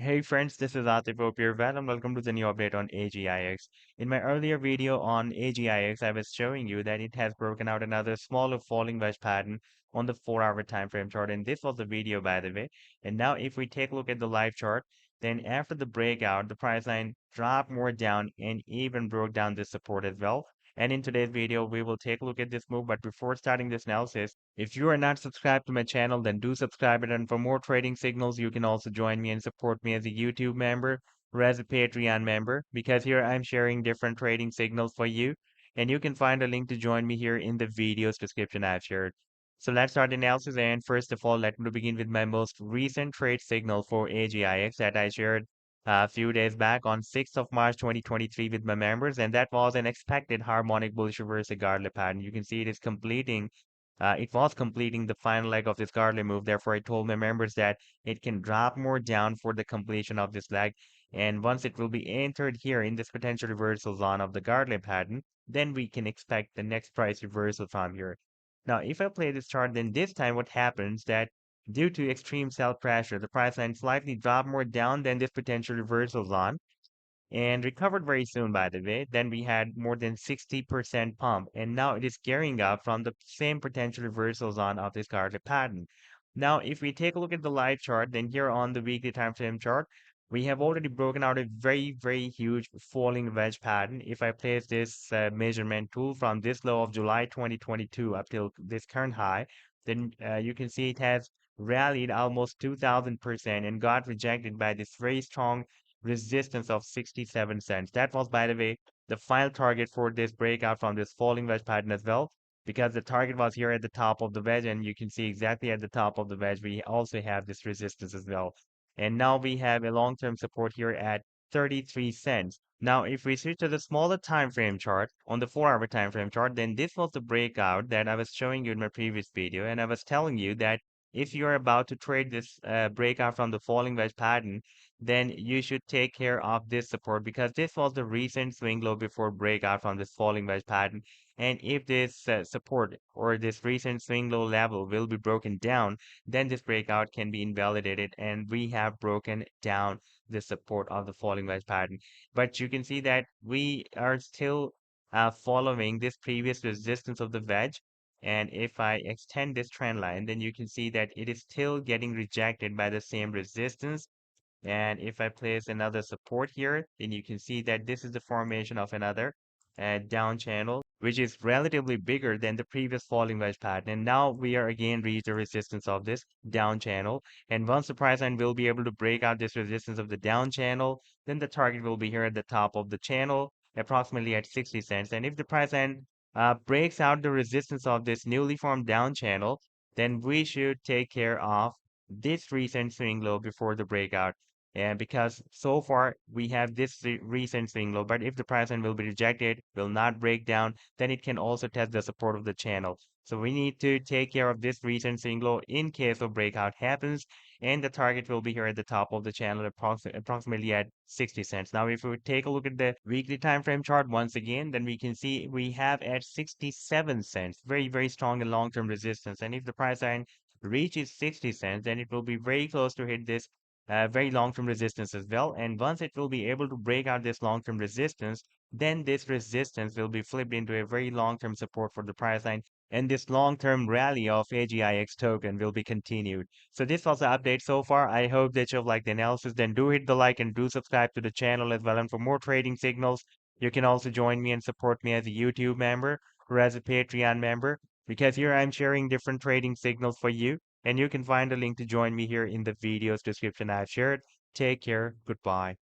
Hey friends, this is Atif. Hope you're well and welcome to the new update on AGIX. In my earlier video on AGIX, I was showing you that it has broken out another smaller falling wedge pattern on the 4-hour time frame chart, and this was the video by the way. And now if we take a look at the live chart, then after the breakout, the price line dropped more down and even broke down this support as well. And in today's video, we will take a look at this move. But before starting this analysis, if you are not subscribed to my channel, then do subscribe it. And for more trading signals, you can also join me and support me as a YouTube member or as a Patreon member, because here I'm sharing different trading signals for you. And you can find a link to join me here in the video's description I've shared. So let's start the analysis. And first of all, let me begin with my most recent trade signal for AGIX that I shared a few days back on 6th of March 2023 with my members. And that was an expected harmonic bullish reverse Gartley pattern. You can see it was completing the final leg of this Gartley move. Therefore, I told my members that it can drop more down for the completion of this leg. And once it will be entered here in this potential reversal zone of the Gartley pattern, then we can expect the next price reversal from here. Now, if I play this chart, then this time what happens that due to extreme sell pressure, the price line slightly dropped more down than this potential reversal zone and recovered very soon, by the way. Then we had more than 60% pump, and now it is gearing up from the same potential reversals on of this Gartley pattern. Now, if we take a look at the live chart, then here on the weekly time frame chart, we have already broken out a very huge falling wedge pattern. If I place this measurement tool from this low of July 2022 up till this current high, then you can see it has rallied almost 2000% and got rejected by this very strong resistance of 67 cents. That was, by the way, the final target for this breakout from this falling wedge pattern as well, because the target was here at the top of the wedge, and you can see exactly at the top of the wedge, we also have this resistance as well. And now we have a long-term support here at 33 cents. Now, if we switch to the smaller time frame chart, on the 4-hour time frame chart, then this was the breakout that I was showing you in my previous video, and I was telling you that if you're about to trade this breakout from the falling wedge pattern, then you should take care of this support, because this was the recent swing low before breakout from this falling wedge pattern. And if this support or this recent swing low level will be broken down, then this breakout can be invalidated, and we have broken down the support of the falling wedge pattern. But you can see that we are still following this previous resistance of the wedge. And if I extend this trend line, then you can see that it is still getting rejected by the same resistance. And if I place another support here, then you can see that this is the formation of another down channel, which is relatively bigger than the previous falling wedge pattern. And now we are again reached the resistance of this down channel. And once the price line will be able to break out this resistance of the down channel, then the target will be here at the top of the channel, approximately at 60 cents. And if the price line breaks out the resistance of this newly formed down channel, then we should take care of this recent swing low before the breakout. And because so far we have this recent swing low, but if the price line will be rejected, will not break down, then it can also test the support of the channel. So we need to take care of this recent swing low in case of breakout happens, and the target will be here at the top of the channel, approximately at 60 cents. Now, if we take a look at the weekly time frame chart once again, then we can see we have at 67 cents, very strong and long-term resistance. And if the price line reaches 60 cents, then it will be very close to hit this very long-term resistance as well. And once it will be able to break out this long-term resistance, then this resistance will be flipped into a very long-term support for the price line. And this long-term rally of AGIX token will be continued. So this was the update so far. I hope that you've liked the analysis. Then do hit the like and do subscribe to the channel as well. And for more trading signals, you can also join me and support me as a YouTube member or as a Patreon member, because here I'm sharing different trading signals for you. And you can find a link to join me here in the video's description I've shared. Take care. Goodbye.